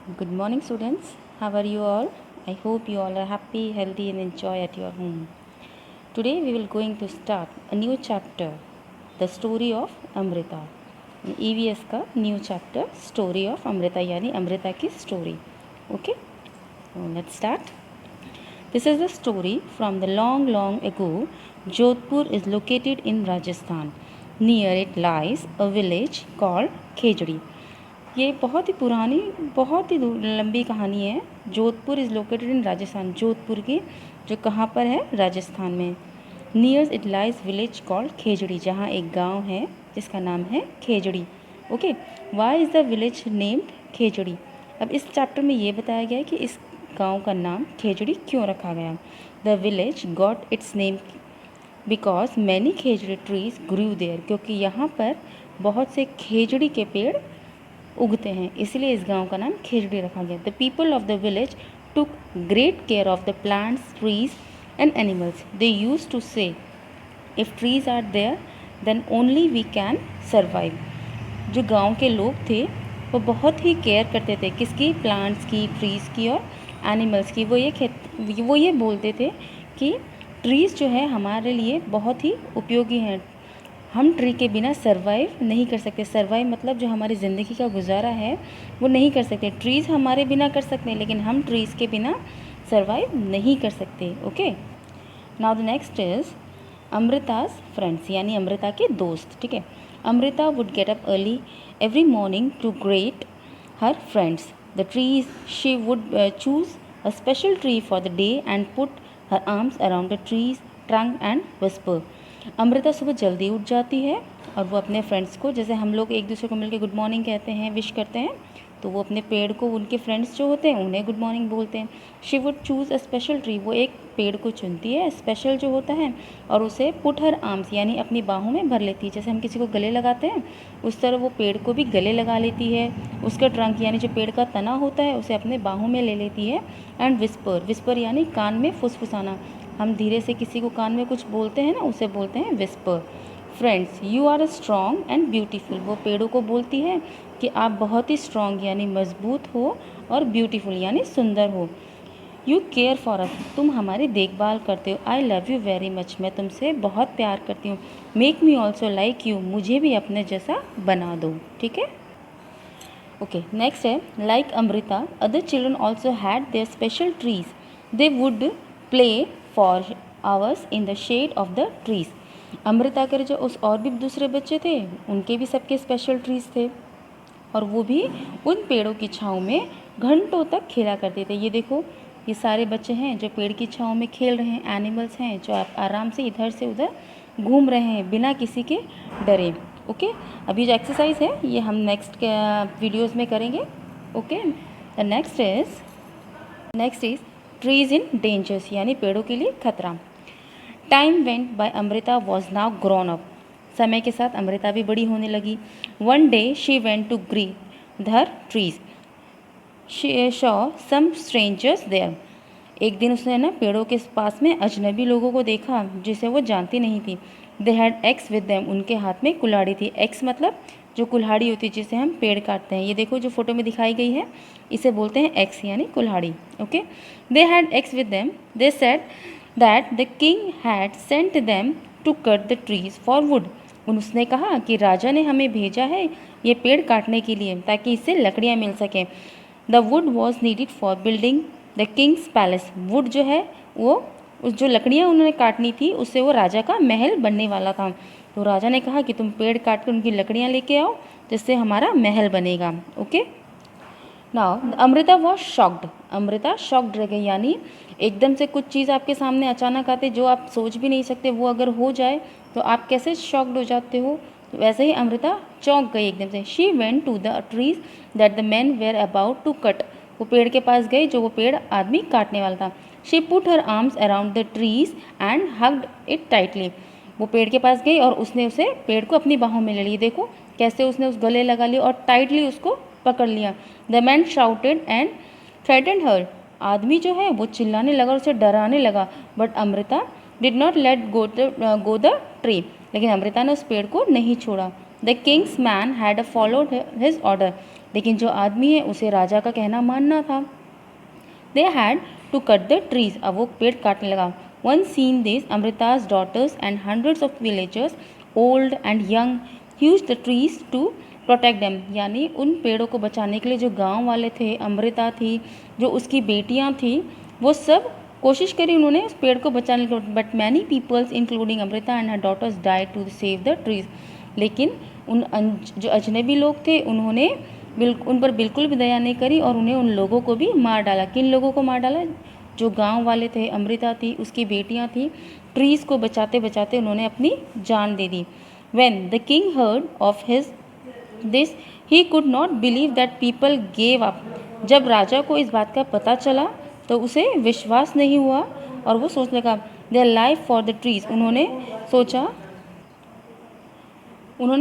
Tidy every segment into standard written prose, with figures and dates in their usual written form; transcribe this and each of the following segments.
Good morning, students. How are you all? I hope you all are happy, healthy, and enjoy at your home. Today we will going to start a new chapter, the story of Amrita. EVS का new chapter story of Amrita यानी अमृता की story. Okay, so let's start. This is a story from the long ago. Jodhpur is located in Rajasthan. Near it lies a village called Khejdi. ये बहुत ही पुरानी बहुत ही लंबी कहानी है. Jodhpur is located in Rajasthan. Jodhpur की जो कहाँ पर है, राजस्थान में. Near it lies village called Khejri, जहाँ एक गांव है जिसका नाम है Khejri. Okay, why is the village named Khejri. अब इस चैप्टर में ये बताया गया है कि इस गांव का नाम खेजड़ी क्यों रखा गया. The village got its name because many khejri trees grew there, क्योंकि यहाँ पर बहुत से खेजड़ी के पेड़ उगते हैं, इसलिए इस गांव का नाम खेजड़ी रखा गया. The people of the village took great care of the plants, trees and animals. They use to say if trees are there then only we can survive. जो गांव के लोग थे वो बहुत ही केयर करते थे, किसकी, प्लांट्स की, ट्रीज़ की और एनिमल्स की. वो ये बोलते थे कि ट्रीज़ जो है हमारे लिए बहुत ही उपयोगी हैं, हम ट्री के बिना सर्वाइव नहीं कर सकते. सर्वाइव मतलब जो हमारी ज़िंदगी का गुजारा है वो नहीं कर सकते. ट्रीज़ हमारे बिना कर सकते हैं लेकिन हम ट्रीज़ के बिना सर्वाइव नहीं कर सकते. Okay, now the next is Amrita's friends, यानी अमृता के दोस्त. ठीक है, Amrita would get up early every morning to greet her friends the trees. She would choose a special tree for the day and put her arms around the tree's trunk and whisper. Amrita सुबह जल्दी उठ जाती है और वो अपने friends को, जैसे हम लोग एक दूसरे को मिलकर गुड मॉर्निंग कहते हैं, विश करते हैं, तो वो अपने पेड़ को, उनके फ्रेंड्स जो होते हैं उन्हें गुड मॉर्निंग बोलते हैं. She would choose a special tree, वो एक पेड़ को चुनती है स्पेशल जो होता है और उसे पुट हर आर्म्स यानी अपनी बाहों में भर लेती है. जैसे हम किसी को गले लगाते हैं उस तरह वो पेड़ को भी गले लगा लेती है. उसका ट्रंक यानी जो पेड़ का तना होता है उसे अपने बाहों में ले लेती है. एंड विस्पर, विस्पर यानी कान में फुसफुसाना, हम धीरे से किसी को कान में कुछ बोलते हैं ना, उसे बोलते हैं whisper. Friends you are strong and beautiful, वो पेड़ों को बोलती है कि आप बहुत ही स्ट्रॉन्ग यानी मजबूत हो और ब्यूटीफुल यानी सुंदर हो. यू केयर फॉर अस, तुम हमारी देखभाल करते हो. I love you very much, मैं तुमसे बहुत प्यार करती हूँ. Make me also like you, मुझे भी अपने जैसा बना दो. ठीक है, ओके. नेक्स्ट है like Amrita other children also had their special trees. They would play for hours in the shade of the trees. Amrita के जो उस और भी दूसरे बच्चे थे उनके भी सबके स्पेशल ट्रीज थे और वो भी उन पेड़ों की छाँव में घंटों तक खेला करते थे. ये देखो, ये सारे बच्चे हैं जो पेड़ की छाँव में खेल रहे हैं, एनिमल्स हैं जो आप आराम से इधर से उधर घूम रहे हैं बिना किसी के डरे. ओके, अभी जो एक्सरसाइज है ये हम नेक्स्ट वीडियोज़ में करेंगे. Okay, the next is trees in dangers यानी पेड़ों के लिए खतरा. Time went by Amrita was now grown up, समय के साथ अमृता भी बड़ी होने लगी. One day she went to greet her trees. She saw some strangers there. एक दिन उसने ना पेड़ों के पास में अजनबी लोगों को देखा जिसे वो जानती नहीं थी. दे हैड एक्स विद देम, उनके हाथ में कुल्हाड़ी थी. एक्स मतलब जो कुल्हाड़ी होती है जिसे हम पेड़ काटते हैं. ये देखो जो फोटो में दिखाई गई है इसे बोलते हैं एक्स यानी कुल्हाड़ी. Okay, they had axe with them. They said that the king had sent them to cut the trees for wood. उसने कहा कि राजा ने हमें भेजा है ये पेड़ काटने के लिए ताकि इससे लकड़ियाँ मिल सकें. The wood was needed for building the Kings palace. Would जो है वो उस जो लकड़ियाँ उन्होंने काटनी थी उससे वो राजा का महल बनने वाला था. तो राजा ने कहा कि तुम पेड़ काट कर उनकी लकड़ियाँ लेके आओ जिससे हमारा महल बनेगा. Okay, now Amrita was shocked. Amrita shocked रह गई यानी एकदम से कुछ चीज़ आपके सामने अचानक आते जो आप सोच भी नहीं सकते, वो अगर हो जाए तो आप कैसे शॉक्ड हो जाते हो, तो वैसे ही अमृता चौंक गई एकदम से. She went to the trees that the man were about to cut. वो पेड़ के पास गई जो वो पेड़ आदमी काटने वाला था. She put her arms around the trees and hugged it tightly. वो पेड़ के पास गई और उसने उसे पेड़ को अपनी बाहों में ले ली. देखो कैसे उसने उस गले लगा लिया और टाइटली उसको पकड़ लिया. The man shouted and threatened her. आदमी जो है वो चिल्लाने लगा और उसे डराने लगा. But Amrita did not let go the tree. लेकिन अमृता ने उस पेड़ को नहीं छोड़ा. The Kings man had followed his order. लेकिन जो आदमी है उसे राजा का कहना मानना था। They had to cut the trees. अब वो पेड़ काटने लगा। Once seen this, Amrita's daughters and hundreds of villagers, old and young, used the trees to protect them. यानी उन पेड़ों को बचाने के लिए जो गांव वाले थे, अमृता थी, जो उसकी बेटियां थी, वो सब कोशिश करी उन्होंने उस पेड़ को बचाने के लिए। But many peoples including Amrita and her daughters died to save the trees. लेकिन उन जो अजनबी लोग थे उन्होंने उन पर बिल्कुल भी दया नहीं करी और उन्हें उन लोगों को भी मार डाला। किन लोगों को मार डाला? जो गांव वाले थे, अमृता थी, उसकी बेटियां थी। ट्रीज़ को बचाते बचाते उन्होंने अपनी जान दे दी। When the king heard of his this he could not believe that people gave up. जब राजा को इस बात का पता चला तो उसे विश्वास नहीं हुआ और वो सोचने लगा their life for the trees. उन्होंने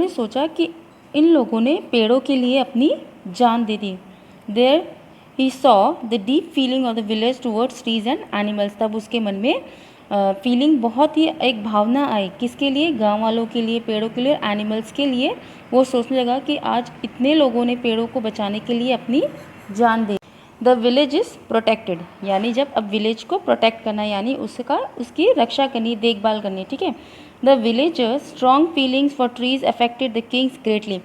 सोचा कि इन लोगों ने पेड़ों के लिए अपनी जान दे दी। There he saw the deep feeling of the village towards trees and animals. तब उसके मन में फीलिंग बहुत ही एक भावना आई। किसके लिए? गांव वालों के लिए, पेड़ों के लिए, एनिमल्स के लिए। वो सोचने लगा कि आज इतने लोगों ने पेड़ों को बचाने के लिए अपनी जान दे। द विलेज इज़ प्रोटेक्टेड, यानी जब अब विलेज को प्रोटेक्ट करना यानी उसकी रक्षा करनी, देखभाल करनी, ठीक है। The villagers strong feelings for trees affected the Kings greatly.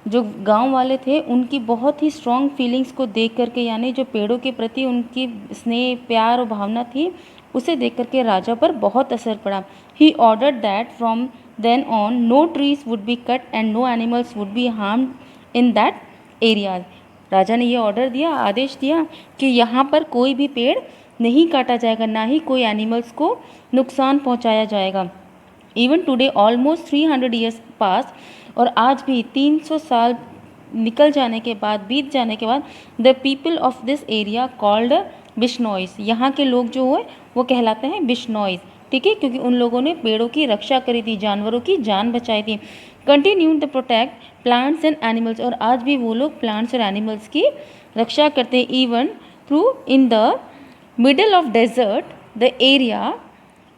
जो गांव वाले थे उनकी बहुत ही स्ट्रॉन्ग फीलिंग्स को देख करके, यानी जो पेड़ों के प्रति उनकी स्नेह, प्यार और भावना थी, उसे देख करके राजा पर बहुत असर पड़ा। He ordered that from then on no trees would be cut and no animals would be harmed in that areas. राजा ने ये ऑर्डर दिया, आदेश दिया कि यहाँ पर कोई भी पेड़ नहीं काटा जाएगा, ना ही कोई एनिमल्स को नुकसान पहुँचाया जाएगा। इवन टुडे ऑलमोस्ट 300 ईयर्स पास, और आज भी 300 साल निकल जाने के बाद, बीत जाने के बाद, the people of this area called Bishnois. यहाँ के लोग जो है वो कहलाते हैं बिश्नोइज, ठीक है, क्योंकि उन लोगों ने पेड़ों की रक्षा करी थी, जानवरों की जान बचाई थी। Continue the protect plants and animals, और आज भी वो लोग प्लांट्स और एनिमल्स की रक्षा करते हैं। Even through in the middle of desert the area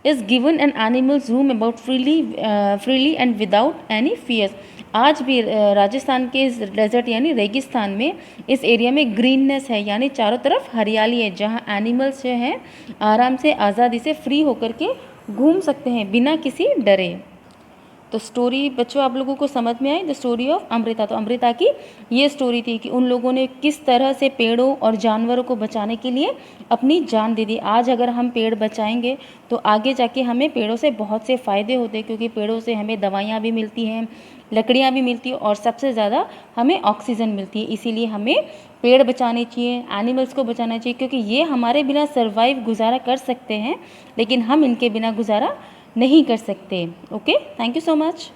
is given an animals roam about freely and without any fears। आज भी राजस्थान के इस डेजर्ट यानी रेगिस्तान में इस एरिया में ग्रीननेस है, यानी चारों तरफ हरियाली है, जहाँ एनिमल्स जो हैं आराम से, आज़ादी से फ्री होकर के घूम सकते हैं बिना किसी डरे। तो स्टोरी बच्चों आप लोगों को समझ में आई, द स्टोरी ऑफ अमृता। तो अमृता की ये स्टोरी थी कि उन लोगों ने किस तरह से पेड़ों और जानवरों को बचाने के लिए अपनी जान दे दी। आज अगर हम पेड़ बचाएंगे तो आगे जाके हमें पेड़ों से बहुत से फ़ायदे होते हैं, क्योंकि पेड़ों से हमें दवाइयाँ भी मिलती हैं, लकड़ियाँ भी मिलती हैं, और सबसे ज़्यादा हमें ऑक्सीजन मिलती है। इसीलिए हमें पेड़ बचाने चाहिए, एनिमल्स को बचाना चाहिए, क्योंकि ये हमारे बिना सर्वाइव गुजारा कर सकते हैं, लेकिन हम इनके बिना गुजारा नहीं कर सकते। Okay, thank you so much.